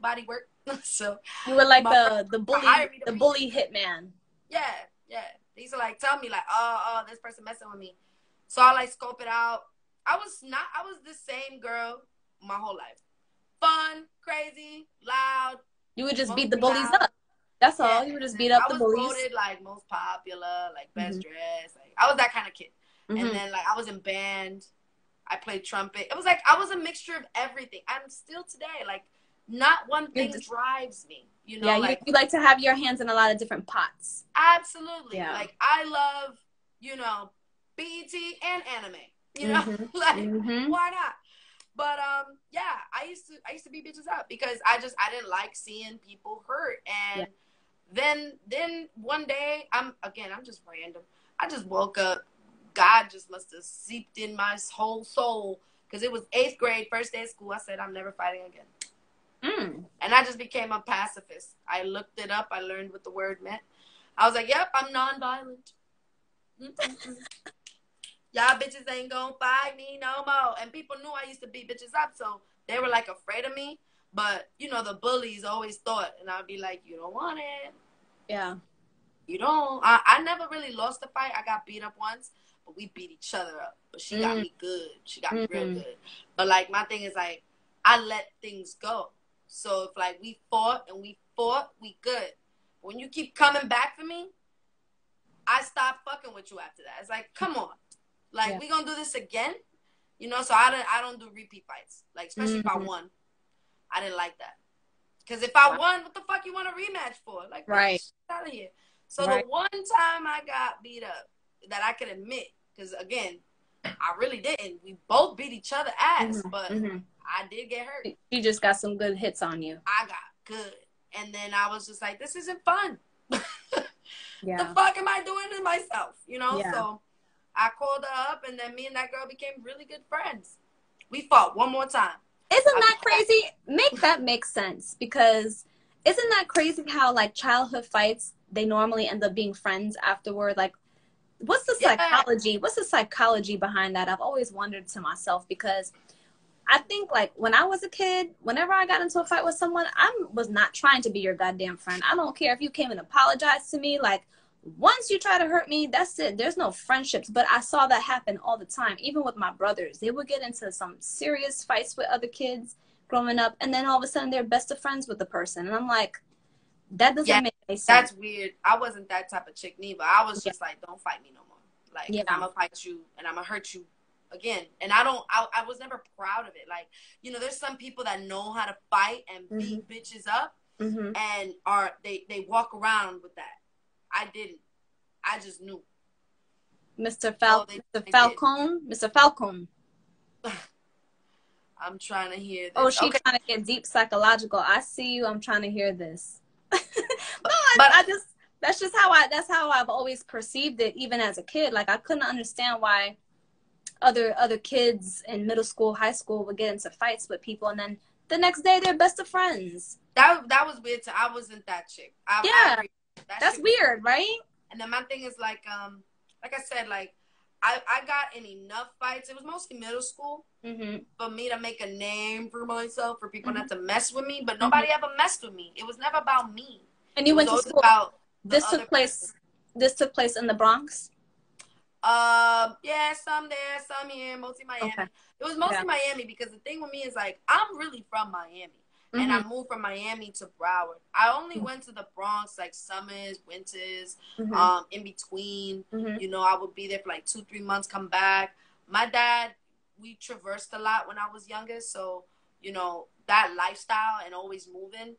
body work. So you were like the bully hitman. Yeah. They used to like tell me like, oh, this person messing with me. So I like scope it out. I was the same girl my whole life. Fun, crazy, loud. You would just beat the bullies up. That's all. You would just beat up the bullies. I was voted like most popular, like best dressed. Like I was that kind of kid. And then like I was in band. I played trumpet. It was like I was a mixture of everything. I'm still today. Like not one thing drives me. You know, like you like to have your hands in a lot of different pots. Absolutely. Yeah. Like I love, BET and anime. You know, why not? But yeah, I used to beat bitches up because I didn't like seeing people hurt. And then one day I'm just random. I just woke up. God just must have seeped in my whole soul because it was 8th grade, first day of school. I said I'm never fighting again. And I just became a pacifist. I looked it up. I learned what the word meant. I was like, yep, I'm nonviolent. Y'all bitches ain't gonna fight me no more. And people knew I used to beat bitches up, so they were like afraid of me. But, the bullies always thought, and I'd be like, you don't want it. Yeah. You don't. I never really lost a fight. I got beat up once, but we beat each other up. But she got me good. She got me real good. But, like, my thing is, like, I let things go. So, if, like, we fought, we good. When you keep coming back for me, I stop fucking with you after that. It's like, come on. Like, we gonna do this again? You know, so I don't do repeat fights. Like, especially if I won. I didn't like that. Because if I won, what the fuck you want a rematch for? Like, right. Get out of here. So the one time I got beat up that I could admit, because again, I really didn't. We both beat each other ass, but I did get hurt. You just got some good hits on you. I got good. And then I was just like, this isn't fun. Yeah. The fuck am I doing to myself? You know? Yeah. So I called her up, and then me and that girl became really good friends. We fought one more time. Isn't that crazy? Make that make sense, because isn't that crazy how like childhood fights, they normally end up being friends afterward? Like, what's the psychology? What's the psychology behind that? I've always wondered to myself, because I think like when I was a kid, whenever I got into a fight with someone, I was not trying to be your goddamn friend. I don't care if you came and apologized to me. Like, once you try to hurt me, that's it. There's no friendships. But I saw that happen all the time. Even with my brothers, they would get into some serious fights with other kids growing up, and then all of a sudden they're best of friends with the person. And I'm like, that doesn't make any sense. That's weird. I wasn't that type of chick neither. I was just like, don't fight me no more. Like, I'm gonna fight you and I'm gonna hurt you again. And I was never proud of it. Like, you know, there's some people that know how to fight and beat bitches up, and they walk around with that. I didn't. I just knew. Mr. Falcone. Mr. Falcone. I'm trying to hear this. Oh, she's trying to get deep psychological. I see you. I'm trying to hear this. That's how I've always perceived it, even as a kid. Like, I couldn't understand why other kids in middle school, high school would get into fights with people, and then the next day they're best of friends. That was weird. I wasn't that chick. That's weird, right? And then my thing is like I said, like I got in enough fights. It was mostly middle school for me to make a name for myself, for people not to mess with me. But nobody ever messed with me. It was never about me. And you went to school. This took place in the Bronx. Yeah, some there, some here, mostly Miami. Okay. It was mostly Miami, because the thing with me is like I'm really from Miami. And I moved from Miami to Broward. I only went to the Bronx like summers, winters, in between. You know, I would be there for like 2-3 months, come back. My dad, we traversed a lot when I was younger. So, you know, that lifestyle and always moving,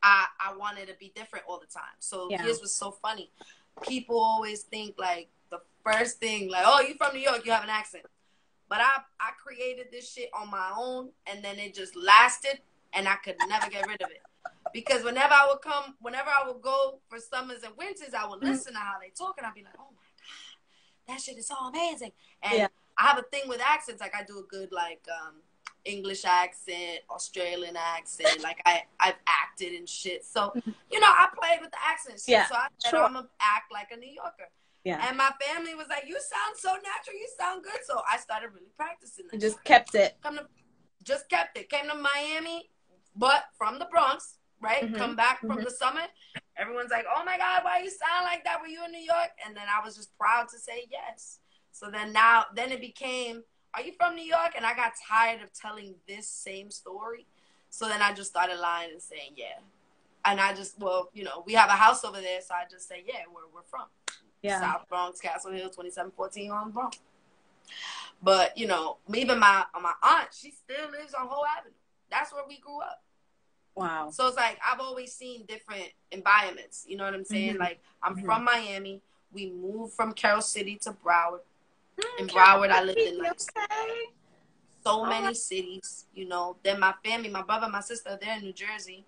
I wanted to be different all the time. So his was so funny. People always think like the first thing, like, oh, you from New York, you have an accent. But I created this shit on my own, and then it just lasted, and I could never get rid of it. Because whenever I would go for summers and winters, I would listen to how they talk, and I'd be like, oh my God, that shit is so amazing. And I have a thing with accents. Like, I do a good, like, English accent, Australian accent. Like, I've acted and shit. So, you know, I played with the accent shit. So I said, I'm going to act like a New Yorker. Yeah. And my family was like, you sound so natural. You sound good. So I started really practicing that. Just kept it. Just kept it. Came to Miami, but from the Bronx, right? Come back from the summit. Everyone's like, oh, my God, why you sound like that? Were you in New York? And then I was just proud to say yes. So then it became, are you from New York? And I got tired of telling this same story. So then I just started lying and saying, yeah. And I just, well, you know, we have a house over there. So I just say, yeah, where we're from. Yeah. South Bronx, Castle Hill, 2714 on the Bronx. But, you know, even my aunt, she still lives on Whole Avenue. That's where we grew up. Wow. So it's like I've always seen different environments. You know what I'm saying? Like, I'm from Miami. We moved from Carroll City to Broward. In Broward, I lived in like so many cities, you know. Then my family, my brother, my sister, they're in New Jersey.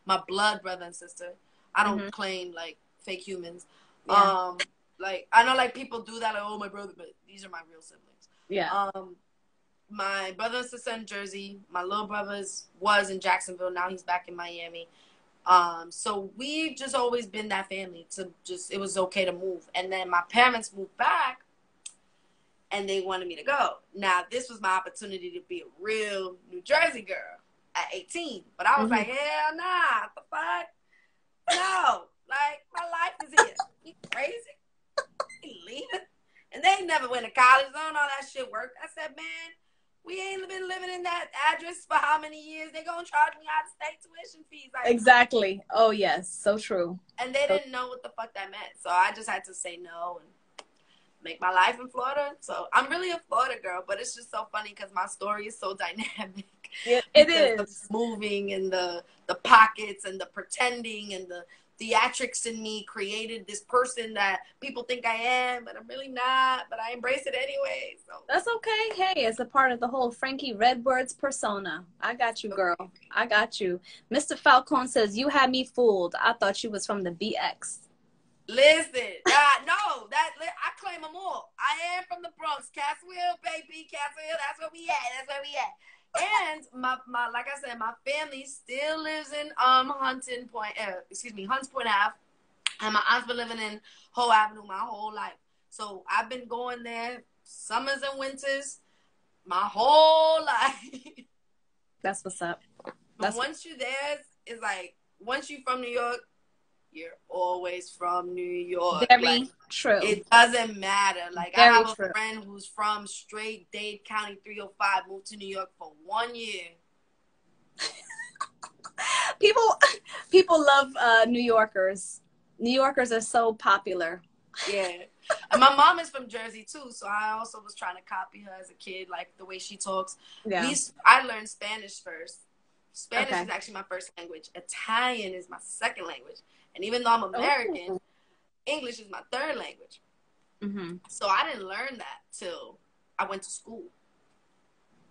My blood brother and sister. I don't claim like fake humans. Yeah. Like, I know, like, people do that, like, oh, my brother, but these are my real siblings. Yeah. My brother and sister in Jersey. My little brother's was in Jacksonville. Now he's back in Miami. So we've just always been that family it was okay to move. And then my parents moved back, and they wanted me to go. Now, this was my opportunity to be a real New Jersey girl at 18. But I was like, hell nah, the fuck? No. Like, my life is here. You crazy? You leaving? And they never went to college. I don't know how that shit worked. I said, man, we ain't been living in that address for how many years? They gonna charge me out of state tuition fees. Like, exactly. Oh, yes. So true. And they didn't know what the fuck that meant. So I just had to say no. And make my life in Florida. So I'm really a Florida girl, but it's just so funny because my story is so dynamic. Yeah, it is. Of moving and the pockets and the pretending and the theatrics in me created this person that people think I am, but I'm really not, but I embrace it anyway. So that's okay. Hey, it's a part of the whole Frankie Wordz persona. I got you, girl. I got you. Mr. Falcone says, you had me fooled. I thought you was from the BX. Listen, no, I claim them all. I am from the Bronx, Cassville, baby, Cassville. That's where we at. That's where we at. And my like I said, my family still lives in Hunts Point Ave, and my aunt's been living in Hoe Avenue my whole life. So I've been going there summers and winters my whole life. That's what's up. But once you're there, it's like once you're from New York, you're always from New York. Very true. It doesn't matter. Like I have a friend who's from straight Dade County 305, moved to New York for 1 year. People love New Yorkers. New Yorkers are so popular. Yeah. And my mom is from Jersey too, so I also was trying to copy her as a kid, like the way she talks. Yeah. I learned Spanish first. Spanish is actually my first language. Italian is my second language. And even though I'm American, English is my third language. Mm-hmm. So I didn't learn that till I went to school.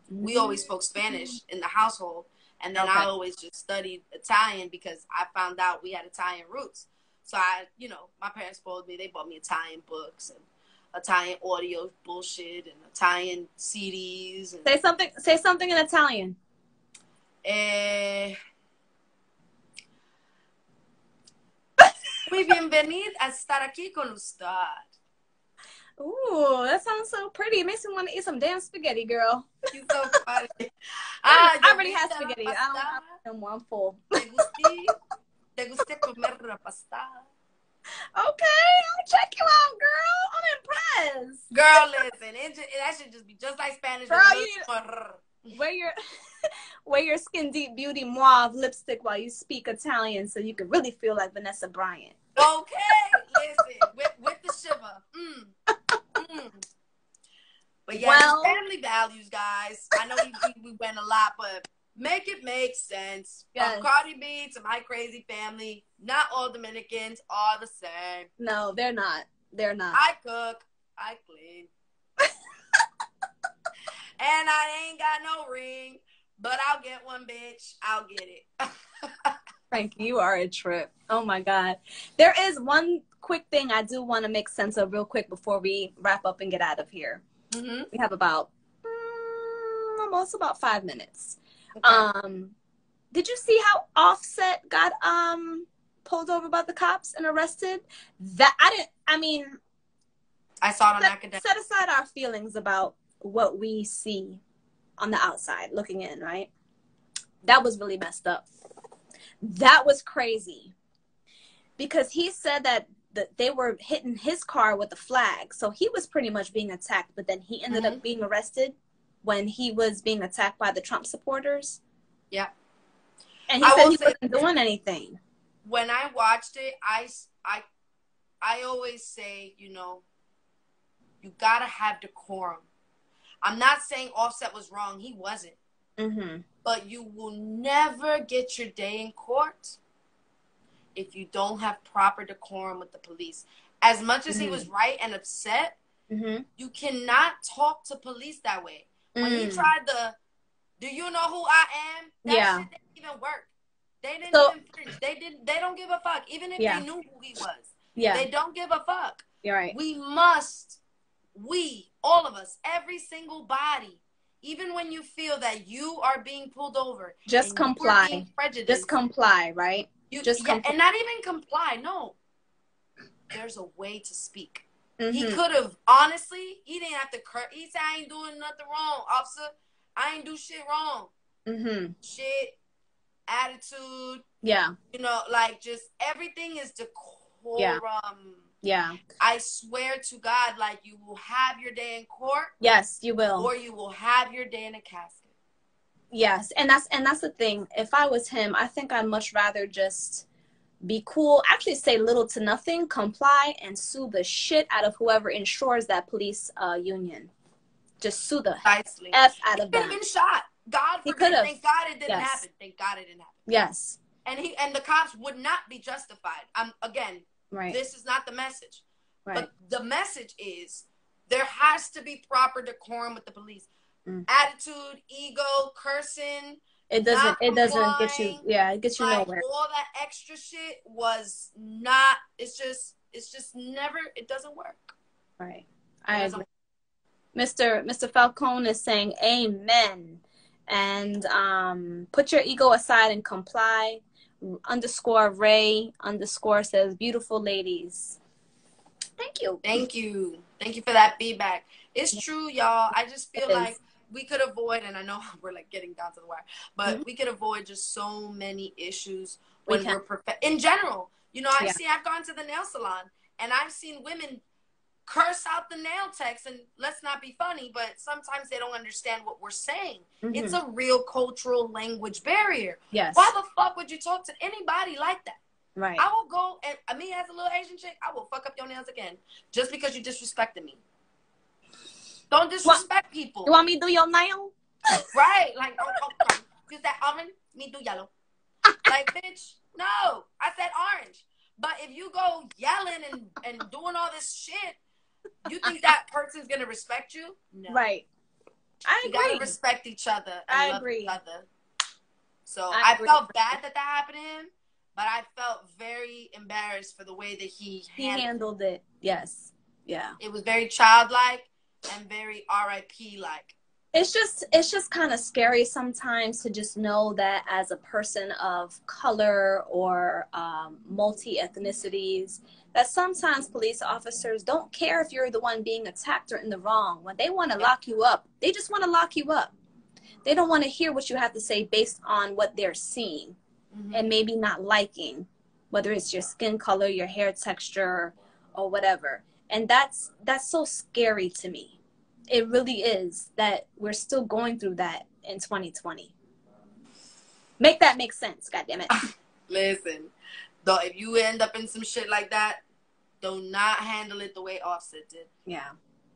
Mm-hmm. We always spoke Spanish in the household. And then I always just studied Italian because I found out we had Italian roots. So my parents spoiled me. They bought me Italian books and Italian audio bullshit and Italian CDs. And say something in Italian. Muy bienvenida a estar aquí con usted. Ooh, that sounds so pretty. It makes me want to eat some damn spaghetti, girl. You're so funny. I already have spaghetti. I don't want full. Te gusta comer la pasta? Okay, I'll check you out, girl. I'm impressed. Girl, listen, that should just be just like Spanish. Girl, you wear your Skin Deep Beauty Mauve lipstick while you speak Italian so you can really feel like Vanessa Bryant. Okay, listen, with the shiver. But yeah, family values, guys. I know we went a lot, but make it make sense. Yes. From Cardi B to my crazy family, not all Dominicans are the same. No, they're not. They're not. I cook. I clean. And I ain't got no ring, but I'll get one, bitch. I'll get it. Frankie, you are a trip. Oh, my God. There is one quick thing I do want to make sense of real quick before we wrap up and get out of here. Mm-hmm. We have about almost about 5 minutes. Okay. Did you see how Offset got pulled over by the cops and arrested? I saw it on Academic. Set aside our feelings about what we see on the outside looking in, right? That was really messed up. That was crazy. Because he said that they were hitting his car with a flag. So he was pretty much being attacked, but then he ended up being arrested when he was being attacked by the Trump supporters. Yeah. And he said he wasn't doing anything. When I watched it, I always say, you gotta have decorum. I'm not saying Offset was wrong. He wasn't. Mm-hmm. But you will never get your day in court if you don't have proper decorum with the police. As much as he was right and upset, you cannot talk to police that way. When he tried do you know who I am? That shit didn't even work. They didn't even flinch. They don't give a fuck. Even if they knew who he was. Yeah. They don't give a fuck. You're right. We, all of us, every single body, even when you feel that you are being pulled over. Just comply. Just comply, right? And not even comply. No. There's a way to speak. Mm-hmm. He could have, honestly, he didn't have to, he said, I ain't doing nothing wrong, officer. I ain't do shit wrong. Mm-hmm. Shit, attitude. Yeah. Just everything is decorum. Yeah. I swear to God, you will have your day in court. Yes, you will. Or you will have your day in a casket. Yes, and that's the thing. If I was him, I think I'd much rather just be cool, actually say little to nothing, comply, and sue the shit out of whoever insures that police union. Just sue the Precisely. F out of He could them. have been shot. God forbid. Thank God it didn't happen. Thank God it didn't happen. Yes. And the cops would not be justified. Again, right. This is not the message. Right. But the message is there has to be proper decorum with the police. Attitude, ego, cursing. It doesn't get you, it gets you like, nowhere. All that extra shit was not, it's just never, it doesn't work. Right. I agree. Mr. Falcone is saying amen. And put your ego aside and comply. _Ray_ says beautiful ladies. Thank you. Thank you. Thank you for that feedback. It's true, y'all. I just feel like we could avoid, and I know we're like getting down to the wire, but we could avoid just so many issues when we're in general. You know, I've gone to the nail salon and I've seen women curse out the nail techs, and let's not be funny, but sometimes they don't understand what we're saying. It's a real cultural language barrier. Yes. Why the fuck would you talk to anybody like that? Right. I will go, and me as a little Asian chick, I will fuck up your nails again just because you disrespected me. Don't disrespect people. You want me to do your nail? Right. Like, don't use that orange, me do yellow. Like, bitch, no. I said orange. But if you go yelling and doing all this shit, you think that person's going to respect you? No. Right. I agree. You got to respect each other and love each other. So I felt bad that happened to him, but I felt very embarrassed for the way that he handled it. Yes. Yeah. It was very childlike and very RIP like. It's just kind of scary sometimes to just know that as a person of color or multi-ethnicities, that sometimes police officers don't care if you're the one being attacked or in the wrong. When they want to lock you up, they just want to lock you up. They don't want to hear what you have to say based on what they're seeing and maybe not liking, whether it's your skin color, your hair texture, or whatever. And that's so scary to me. It really is that we're still going through that in 2020. Make that make sense, goddammit. Listen, though, if you end up in some shit like that, do not handle it the way Offset did. Yeah,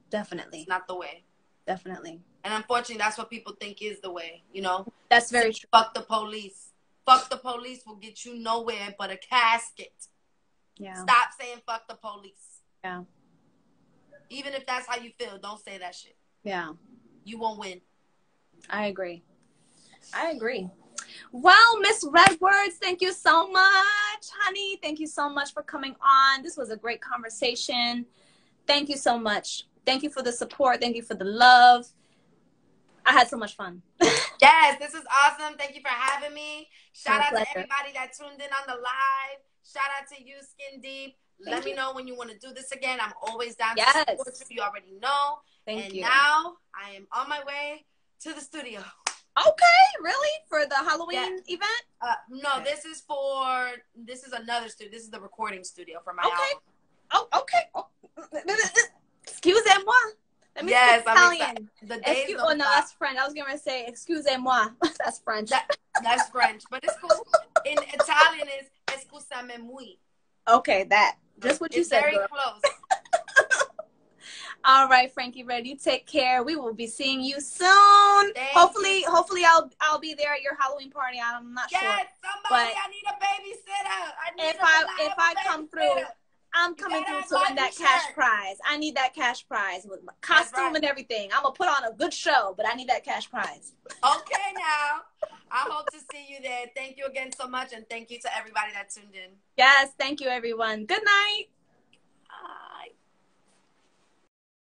definitely. It's not the way. Definitely. And unfortunately, that's what people think is the way, you know? That's very true. Fuck the police. Fuck the police will get you nowhere but a casket. Yeah. Stop saying fuck the police. Yeah. Even if that's how you feel, don't say that shit. Yeah. You won't win. I agree. Well, Miss Wordz, thank you so much, honey. Thank you so much for coming on. This was a great conversation. Thank you so much. Thank you for the support. Thank you for the love. I had so much fun. Yes, this is awesome. Thank you for having me. Shout out to everybody that tuned in on the live. Shout out to you, Skin Deep. Let me know when you want to do this again. I'm always down to support you. You already know. Thank you. Now I am on my way to the studio. Okay, really? For the Halloween event? No, this is another studio. This is the recording studio for my album. Oh, okay. Oh. Excusez-moi. Let me speak Italian. No, that's French. I was going to say, excusez-moi. That's French. That's French, but it's cool. In Italian, it's excusami muy. Okay, that. Just what you said, very girl. Close. All right, Frankie Red, you take care. We will be seeing you soon. Hopefully I'll be there at your Halloween party. I'm not sure. Yes, somebody, I need a babysitter. If I come through, I'm coming through to win that cash prize. I need that cash prize with my costume and everything. I'm going to put on a good show, but I need that cash prize. Okay, now. I hope to see you there. Thank you again so much, and thank you to everybody that tuned in. Yes, thank you, everyone. Good night.